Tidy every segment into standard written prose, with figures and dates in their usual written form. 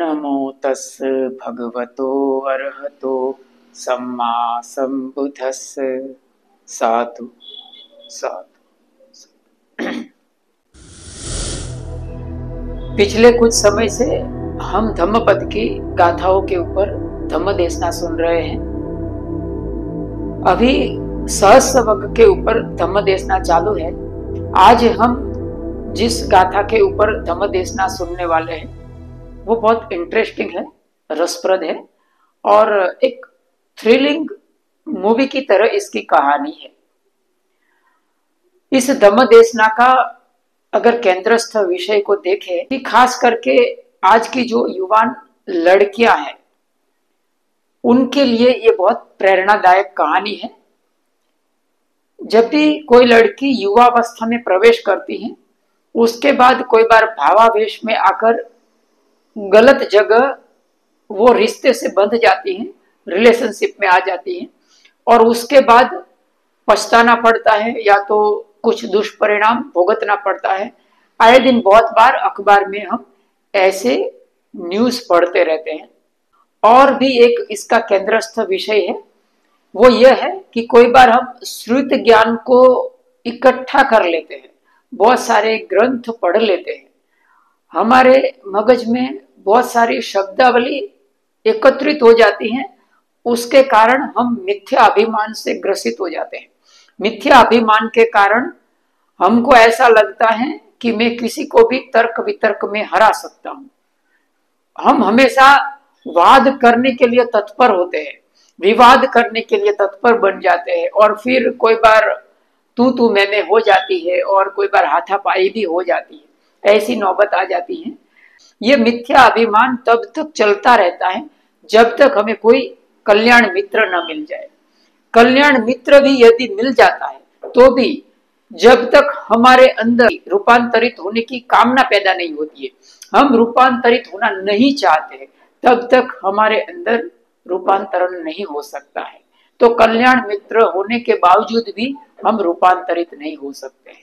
नमो तस् भगवतो अरहतो सम्मा सम्बुद्धस्स। साधु साधु। पिछले कुछ समय से हम धम्मपद की गाथाओं के ऊपर धम्म देशना सुन रहे हैं। अभी सहस्त्र के ऊपर धम्म देशना चालू है। आज हम जिस गाथा के ऊपर धम्म देशना सुनने वाले हैं वो बहुत इंटरेस्टिंग है, रसप्रद है और एक थ्रिलिंग मूवी की तरह इसकी कहानी है। इस धम्म देशना का अगर केंद्रस्थ विषय को देखें कि खास करके आज की जो युवा लड़कियां हैं उनके लिए ये बहुत प्रेरणादायक कहानी है। जब भी कोई लड़की युवावस्था में प्रवेश करती है उसके बाद कोई बार भावावेश में आकर गलत जगह वो रिश्ते से बंध जाती हैं, रिलेशनशिप में आ जाती हैं और उसके बाद पछताना पड़ता है या तो कुछ दुष्परिणाम भुगतना पड़ता है। आए दिन बहुत बार अखबार में हम ऐसे न्यूज पढ़ते रहते हैं। और भी एक इसका केंद्रस्थ विषय है, वो यह है कि कोई बार हम श्रुत ज्ञान को इकट्ठा कर लेते हैं, बहुत सारे ग्रंथ पढ़ लेते हैं, हमारे मगज में बहुत सारी शब्दावली एकत्रित हो जाती हैं, उसके कारण हम मिथ्या अभिमान से ग्रसित हो जाते हैं। मिथ्या अभिमान के कारण हमको ऐसा लगता है कि मैं किसी को भी तर्क वितर्क में हरा सकता हूं। हम हमेशा वाद करने के लिए तत्पर होते हैं, विवाद करने के लिए तत्पर बन जाते हैं और फिर कोई बार तू मैं हो जाती है और कोई बार हाथापाई भी हो जाती है। ऐसी नौबत आ जाती है। ये मिथ्या अभिमान तब तक चलता रहता है जब तक हमें कोई कल्याण मित्र न मिल जाए। कल्याण मित्र भी यदि मिल जाता है तो भी जब तक हमारे अंदर रूपांतरित होने की कामना पैदा नहीं होती है, हम रूपांतरित होना नहीं चाहते, तब तक हमारे अंदर रूपांतरण नहीं हो सकता है। तो कल्याण मित्र होने के बावजूद भी हम रूपांतरित नहीं हो सकते हैं।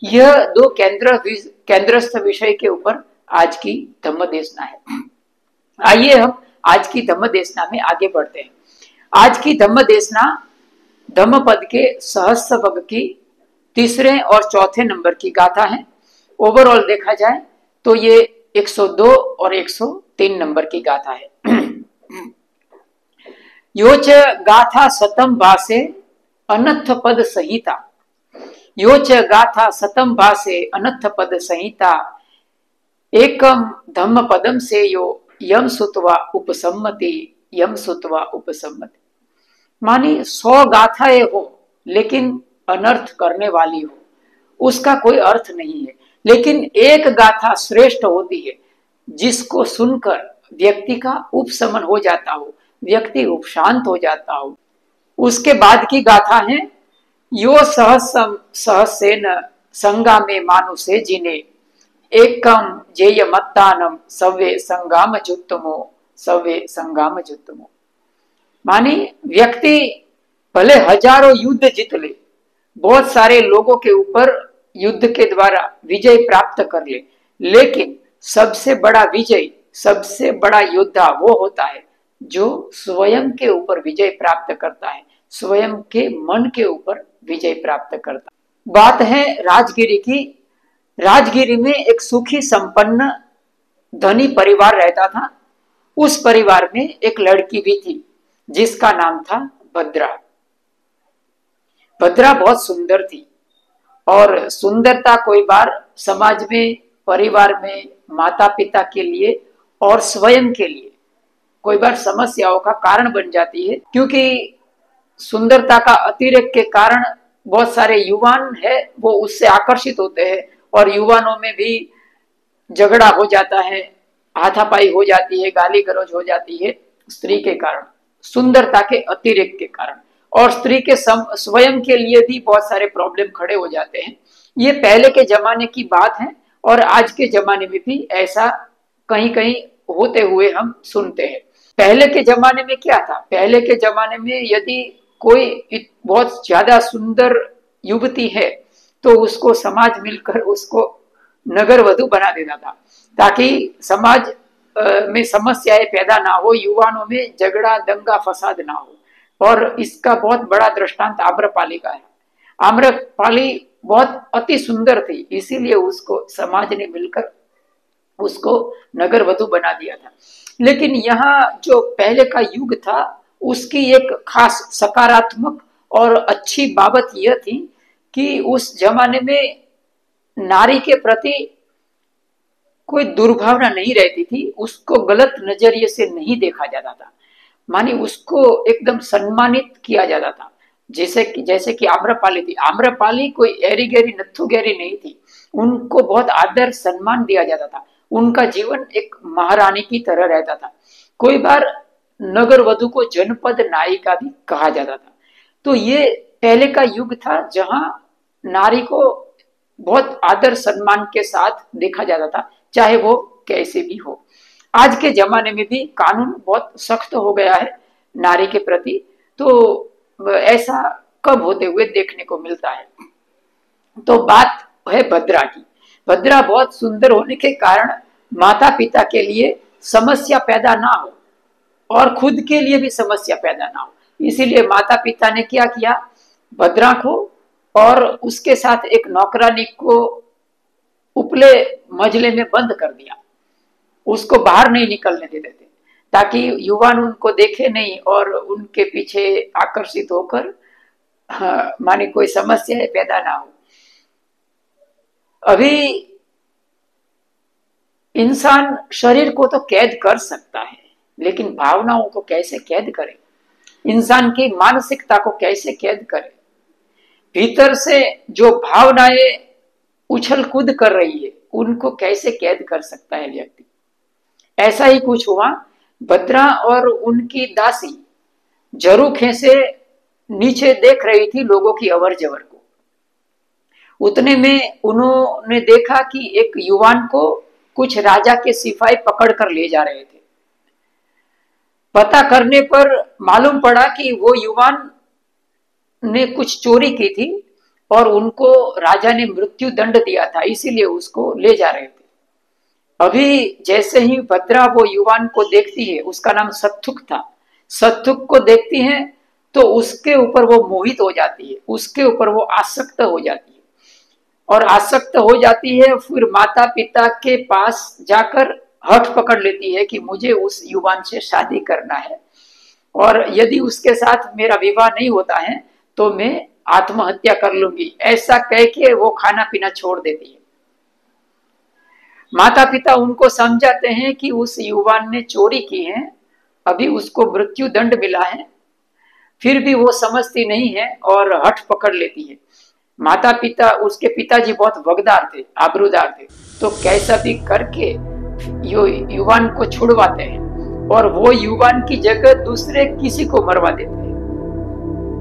यह दो केंद्रस्थ विषय के ऊपर आज की धम्म देशना है। आइए हम आज की धम्म देशना में आगे बढ़ते हैं। आज की धम्म देशना धम्मपद के सहस्त्र वग की तीसरे और चौथे नंबर की गाथा है। ओवरऑल देखा जाए तो ये 102 और 103 नंबर की गाथा है। योच गाथा सतम भासे अनथ पद संहिता। योच गाथा सतम भासे अनथ पद संहिता। एकम धम्म पदम से यो यम सुतवा उपसम्मति। यम सुतवा उपसम्मति मानी 100 गाथाएं हो लेकिन अनर्थ करने वाली हो, उसका कोई अर्थ नहीं है। लेकिन एक गाथा श्रेष्ठ होती है जिसको सुनकर व्यक्ति का उपशमन हो जाता हो, व्यक्ति उपशांत हो जाता हो। उसके बाद की गाथा है यो सहस्सेन संगा में मानुषे जिने। एकम जेय मत्तानम सव्वे संगाम जुत्तमो। सव्वे संगाम जुत्तमो मानी व्यक्ति भले हजारों युद्ध जीत ले, बहुत सारे लोगों के ऊपर युद्ध के द्वारा विजय प्राप्त कर ले, लेकिन सबसे बड़ा विजय, सबसे बड़ा योद्धा वो होता है जो स्वयं के ऊपर विजय प्राप्त करता है, स्वयं के मन के ऊपर विजय प्राप्त करता है। बात है राजगिरी की। राजगिरी में एक सुखी संपन्न धनी परिवार रहता था। उस परिवार में एक लड़की भी थी जिसका नाम था भद्रा। भद्रा बहुत सुंदर थी और सुंदरता कोई बार समाज में, परिवार में, माता पिता के लिए और स्वयं के लिए कोई बार समस्याओं का कारण बन जाती है, क्योंकि सुंदरता का अतिरेक के कारण बहुत सारे युवान है वो उससे आकर्षित होते हैं और युवानों में भी झगड़ा हो जाता है, हाथापाई हो जाती है, गाली गलौज हो जाती है स्त्री के कारण, सुंदरता के अतिरेक के कारण। और स्त्री के स्वयं के लिए भी बहुत सारे प्रॉब्लम खड़े हो जाते हैं। ये पहले के जमाने की बात है और आज के जमाने में भी ऐसा कहीं कहीं होते हुए हम सुनते हैं। पहले के जमाने में क्या था? पहले के जमाने में यदि कोई बहुत ज्यादा सुंदर युवती है तो उसको समाज मिलकर उसको नगर वधु बना देता था, ताकि समाज में समस्याएं पैदा ना हो, युवानों में झगड़ा दंगा फसाद ना हो। और इसका बहुत बड़ा दृष्टांत आम्रपाली का है। आम्रपाली बहुत अति सुंदर थी, इसीलिए उसको समाज ने मिलकर उसको नगर वधु बना दिया था। लेकिन यहाँ जो पहले का युग था, उसकी एक खास सकारात्मक और अच्छी बाबत यह थी कि उस जमाने में नारी के प्रति कोई दुर्भावना नहीं रहती थी, उसको गलत नजरिए से नहीं देखा जाता था, मानी उसको एकदम सम्मानित किया जाता था। जैसे कि आम्रपाली थी, आम्रपाली कोई एरी गहरी नत्थु गहरी नहीं थी, उनको बहुत आदर सम्मान दिया जाता था, उनका जीवन एक महारानी की तरह रहता था। कोई बार नगर वधु को जनपद नायिका भी कहा जाता था। तो ये पहले का युग था जहां नारी को बहुत आदर सम्मान के साथ देखा जाता था, चाहे वो कैसे भी हो। आज के जमाने में भी कानून बहुत सख्त हो गया है नारी के प्रति, तो ऐसा कब होते हुए देखने को मिलता है। तो बात है भद्रा की। भद्रा बहुत सुंदर होने के कारण माता पिता के लिए समस्या पैदा ना हो और खुद के लिए भी समस्या पैदा ना हो, इसीलिए माता पिता ने क्या किया, भद्रा को और उसके साथ एक नौकरानी को उपले मजले में बंद कर दिया, उसको बाहर नहीं निकलने देते थे, ताकि युवान उनको देखे नहीं और उनके पीछे आकर्षित होकर माने कोई समस्या पैदा ना हो। अभी इंसान शरीर को तो कैद कर सकता है, लेकिन भावनाओं को कैसे कैद करे, इंसान की मानसिकता को कैसे कैद करे, भीतर से जो भावनाएं उछल कूद कर रही है उनको कैसे कैद कर सकता है व्यक्ति। ऐसा ही कुछ हुआ। भद्रा और उनकी दासी झरोखे से नीचे देख रही थी लोगों की अवर जवर को। उतने में उन्होंने देखा कि एक युवान को कुछ राजा के सिपाही पकड़ कर ले जा रहे थे। पता करने पर मालूम पड़ा कि वो युवान ने कुछ चोरी की थी और उनको राजा ने मृत्यु दंड दिया था, इसीलिए उसको ले जा रहे थे। अभी जैसे ही भद्रा वो युवान को देखती है, उसका नाम सत्थुक था, सत्थुक को देखती है तो उसके ऊपर वो मोहित हो जाती है, उसके ऊपर वो आसक्त हो जाती है और आसक्त हो जाती है। फिर माता पिता के पास जाकर हठ पकड़ लेती है कि मुझे उस युवान से शादी करना है और यदि उसके साथ मेरा विवाह नहीं होता है तो मैं आत्महत्या कर लूंगी, ऐसा कह के वो खाना पीना छोड़ देती है। माता पिता उनको समझाते हैं कि उस युवान ने चोरी की है, अभी उसको मृत्यु दंड मिला है, फिर भी वो समझती नहीं है और हठ पकड़ लेती है। माता पिता, उसके पिताजी बहुत वगदार थे, आबरूदार थे, तो कैसा भी करके युवान को छुड़वाते हैं और वो युवान की जगह दूसरे किसी को मरवा देते हैं।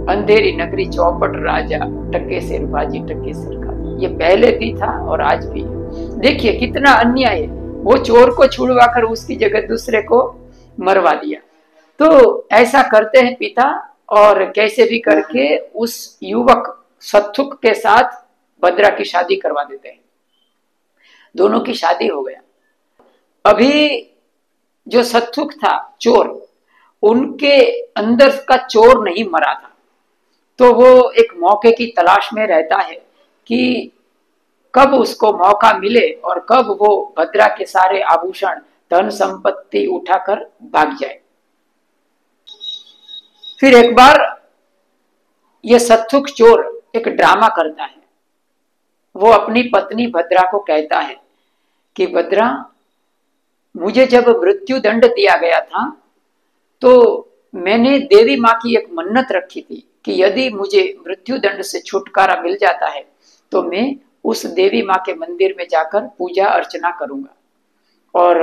अंधेरी नगरी चौपट राजा, टके सिर बाजी टके सिर खाजी, ये पहले भी था और आज भी है। देखिए कितना अन्याय है, वो चोर को छुड़वाकर उसकी जगह दूसरे को मरवा दिया। तो ऐसा करते हैं पिता और कैसे भी करके उस युवक सत्थुक के साथ भद्रा की शादी करवा देते हैं। दोनों की शादी हो गया। अभी जो सत्थुक था चोर, उनके अंदर का चोर नहीं मरा था, तो वो एक मौके की तलाश में रहता है कि कब उसको मौका मिले और कब वो भद्रा के सारे आभूषण धन संपत्ति उठाकर भाग जाए। फिर एक बार ये सत्थुक चोर एक ड्रामा करता है। वो अपनी पत्नी भद्रा को कहता है कि भद्रा, मुझे जब मृत्यु दंड दिया गया था तो मैंने देवी माँ की एक मन्नत रखी थी कि यदि मुझे मृत्यु दंड से छुटकारा मिल जाता है तो मैं उस देवी माँ के मंदिर में जाकर पूजा अर्चना करूंगा और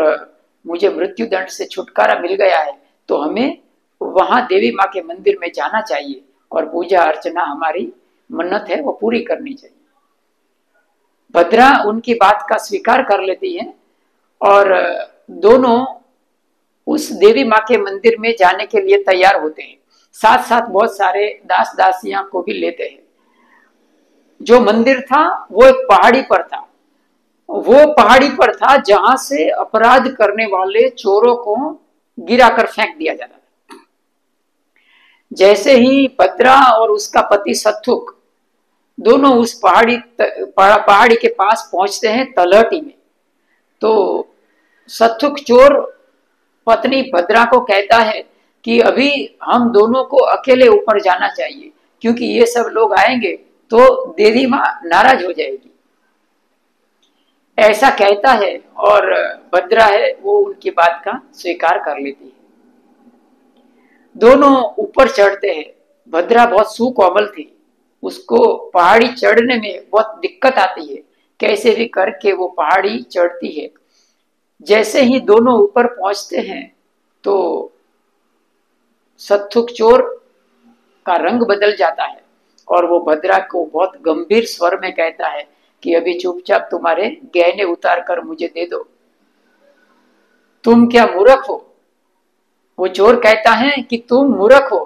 मुझे मृत्यु दंड से छुटकारा मिल गया है तो हमें वहां देवी माँ के मंदिर में जाना चाहिए और पूजा अर्चना, हमारी मन्नत है वो पूरी करनी चाहिए। भद्रा उनकी बात का स्वीकार कर लेती है और दोनों उस देवी माँ के मंदिर में जाने के लिए तैयार होते हैं। साथ साथ बहुत सारे दास दासियां को भी लेते हैं। जो मंदिर था वो एक पहाड़ी पर था वो पहाड़ी पर था जहां से अपराध करने वाले चोरों को गिराकर फेंक दिया जाता था। जैसे ही भद्रा और उसका पति सत्थुक दोनों उस पहाड़ी के पास पहुंचते हैं तलहटी में, तो सत्थुक चोर पत्नी भद्रा को कहता है कि अभी हम दोनों को अकेले ऊपर जाना चाहिए, क्योंकि ये सब लोग आएंगे तो देवी माँ नाराज हो जाएगी। ऐसा कहता है और भद्रा है वो उनकी बात का स्वीकार कर लेती है। दोनों ऊपर चढ़ते हैं। भद्रा बहुत सुकोमल थी, उसको पहाड़ी चढ़ने में बहुत दिक्कत आती है, कैसे भी करके वो पहाड़ी चढ़ती है। जैसे ही दोनों ऊपर पहुंचते हैं तो सत्थुक चोर का रंग बदल जाता है और वो भद्रा को बहुत गंभीर स्वर में कहता है कि अभी चुपचाप तुम्हारे गहने उतार कर मुझे दे दो। तुम क्या मूर्ख हो? वो चोर कहता है कि तुम मूर्ख हो,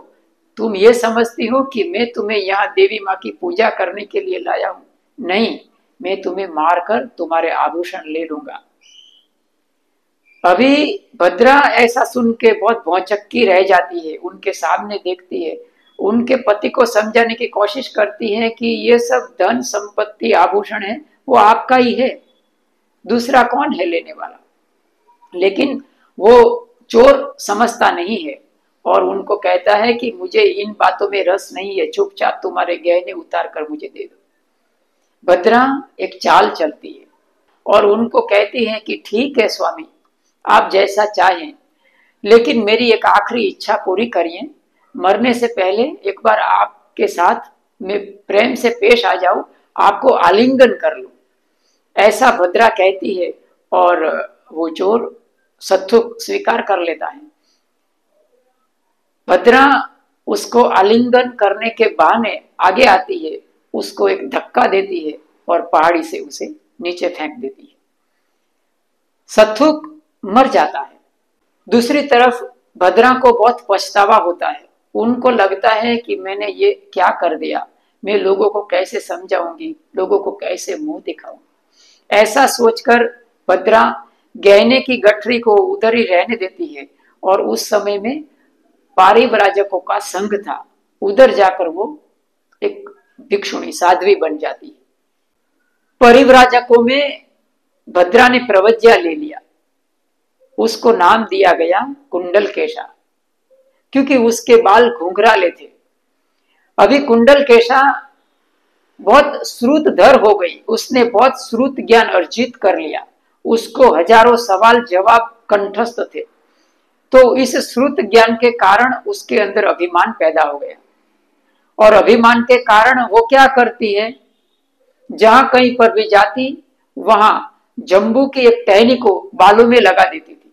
तुम ये समझती हो कि मैं तुम्हें यहाँ देवी माँ की पूजा करने के लिए लाया हूं? नहीं, मैं तुम्हें मारकर तुम्हारे आभूषण ले लूंगा। अभी भद्रा ऐसा सुन के बहुत भौचक्की रह जाती है, उनके सामने देखती है, उनके पति को समझाने की कोशिश करती है कि ये सब धन संपत्ति आभूषण है वो आपका ही है, दूसरा कौन है लेने वाला। लेकिन वो चोर समझता नहीं है और उनको कहता है कि मुझे इन बातों में रस नहीं है, चुपचाप तुम्हारे गहने उतार कर मुझे दे दो। भद्रा एक चाल चलती है और उनको कहती है कि ठीक है स्वामी, आप जैसा चाहें, लेकिन मेरी एक आखिरी इच्छा पूरी करिए। मरने से पहले एक बार आपके साथ मैं प्रेम से पेश आ जाऊं, आपको आलिंगन कर लूं। ऐसा भद्रा कहती है और वो चोर सत्थुक स्वीकार कर लेता है। भद्रा उसको आलिंगन करने के बहाने आगे आती है, उसको एक धक्का देती है और पहाड़ी से उसे नीचे फेंक देती है। सत्थुक मर जाता है। दूसरी तरफ भद्रा को बहुत पछतावा होता है, उनको लगता है कि मैंने ये क्या कर दिया, मैं लोगों को कैसे समझाऊंगी, लोगों को कैसे मुंह दिखाऊंगी। ऐसा सोचकर भद्रा गहने की गठरी को उधर ही रहने देती है और उस समय में पारिव्राजकों का संघ था, उधर जाकर वो एक भिक्षुणी साध्वी बन जाती है। परिव्राजकों में भद्रा ने प्रवज्ञा ले लिया, उसको नाम दिया गया कुंडलकेशा, क्योंकि उसके बाल घुंघराले थे। अभी कुंडलकेशा बहुत श्रुतधर हो गई, उसने बहुत श्रुत ज्ञान अर्जित कर लिया, उसको हजारों सवाल जवाब कंठस्थ थे। तो इस श्रुत ज्ञान के कारण उसके अंदर अभिमान पैदा हो गया और अभिमान के कारण वो क्या करती है, जहां कहीं पर भी जाती वहां जंबू की एक टहनी को बालों में लगा देती थी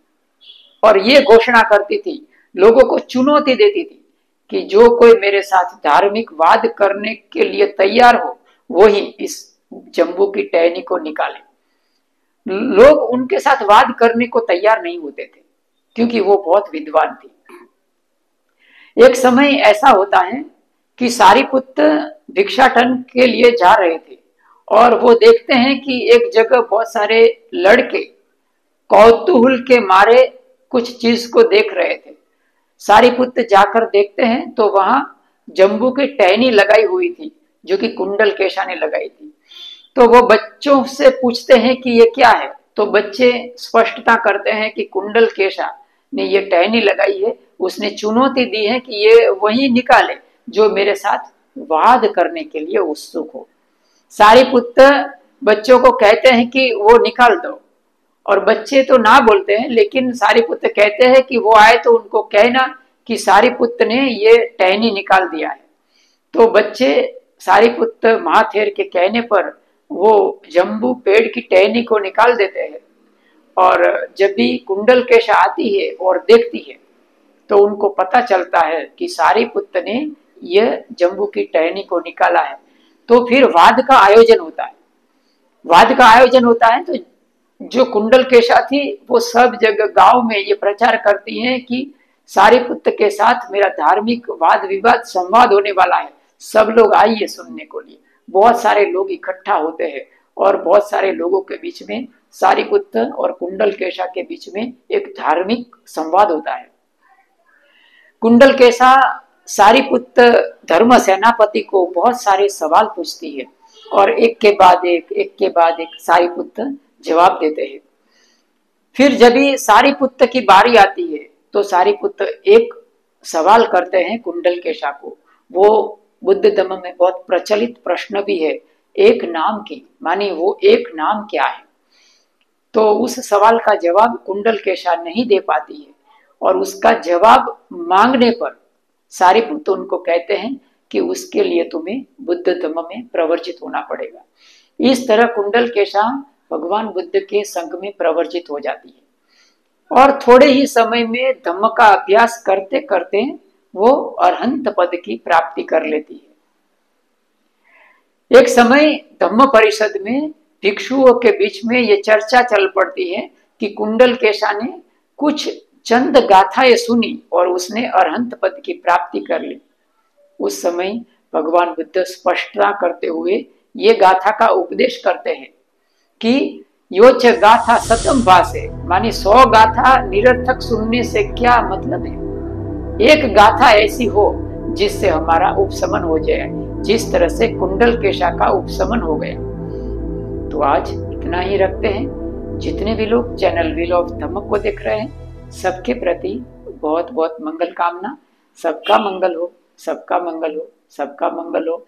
और ये घोषणा करती थी, लोगों को चुनौती देती थी कि जो कोई मेरे साथ धार्मिक वाद करने के लिए तैयार हो वो ही इस जंबू की टहनी को निकाले। लोग उनके साथ वाद करने को तैयार नहीं होते थे क्योंकि वो बहुत विद्वान थी। एक समय ऐसा होता है कि सारिपुत्र भिक्षाटन के लिए जा रहे थे और वो देखते हैं कि एक जगह बहुत सारे लड़के कौतूहल के मारे कुछ चीज को देख रहे थे। सारिपुत्र जाकर देखते हैं तो वहां जंबू की टहनी लगाई हुई थी जो कि कुंडलकेशा ने लगाई थी। तो वो बच्चों से पूछते हैं कि ये क्या है, तो बच्चे स्पष्टता करते हैं कि कुंडलकेशा ने ये टहनी लगाई है, उसने चुनौती दी है कि ये वही निकाले जो मेरे साथ वाद करने के लिए उत्सुक हो। सारिपुत्र बच्चों को कहते हैं कि वो निकाल दो और बच्चे तो ना बोलते हैं, लेकिन सारिपुत्र कहते हैं कि वो आए तो उनको कहना कि सारिपुत्र ने ये टहनी निकाल दिया है। तो बच्चे सारिपुत्र महाथेर के कहने पर वो जंबू पेड़ की टहनी को निकाल देते हैं और जब भी कुंडलकेशा आती है और देखती है तो उनको पता चलता है कि सारिपुत्र ने यह जंबू की टहनी को निकाला है। तो फिर वाद का आयोजन होता है। वाद का आयोजन होता है तो जो कुंडलकेशा थी वो सब जगह गांव में ये प्रचार करती है कि सारिपुत्र के साथ मेरा धार्मिक वाद विवाद संवाद होने वाला है, सब लोग आइए सुनने को लिए। बहुत सारे लोग इकट्ठा होते हैं और बहुत सारे लोगों के बीच में सारिपुत्र और कुंडलकेशा के बीच में एक धार्मिक संवाद होता है। कुंडलकेशा सारिपुत्र धर्म सेनापति को बहुत सारे सवाल पूछती है और एक के बाद एक सारिपुत्र जवाब देते हैं। फिर जब भी सारिपुत्र की बारी आती है तो सारिपुत्र एक सवाल करते हैं कुंडलकेशा को। वो बुद्ध धर्म में बहुत प्रचलित प्रश्न भी है, एक नाम की, मानी वो एक नाम क्या है। तो उस सवाल का जवाब कुंडलकेशा नहीं दे पाती है और उसका जवाब मांगने पर सारिपुत्र उनको कहते हैं कि उसके लिए तुम्हें बुद्ध धर्म में प्रवर्जित होना पड़ेगा। इस तरह कुंडलकेशा भगवान बुद्ध के संग में प्रवर्जित हो जाती है और थोड़े ही समय में धम्म का अभ्यास करते करते वो अरहंत पद की प्राप्ति कर लेती है। एक समय धम्म परिषद में भिक्षुओं के बीच में ये चर्चा चल पड़ती है कि कुंडलकेशा ने कुछ चंद गाथाएं सुनी और उसने अरहंत पद की प्राप्ति कर ली। उस समय भगवान बुद्ध स्पष्टता करते हुए ये गाथा का उपदेश करते हैं कि योच गाथा सतम भाषे, मानी 100 गाथा निरर्थक सुनने से क्या मतलब है। एक गाथा ऐसी हो जिससे हमारा उपशमन हो जाए, जिस तरह से कुंडलकेशा का उपशमन हो गया। तो आज इतना ही रखते हैं। जितने भी लोग चैनल व्हील ऑफ धम्म को देख रहे हैं, सबके प्रति बहुत बहुत मंगल कामना। सबका मंगल हो, सबका मंगल हो, सबका मंगल हो।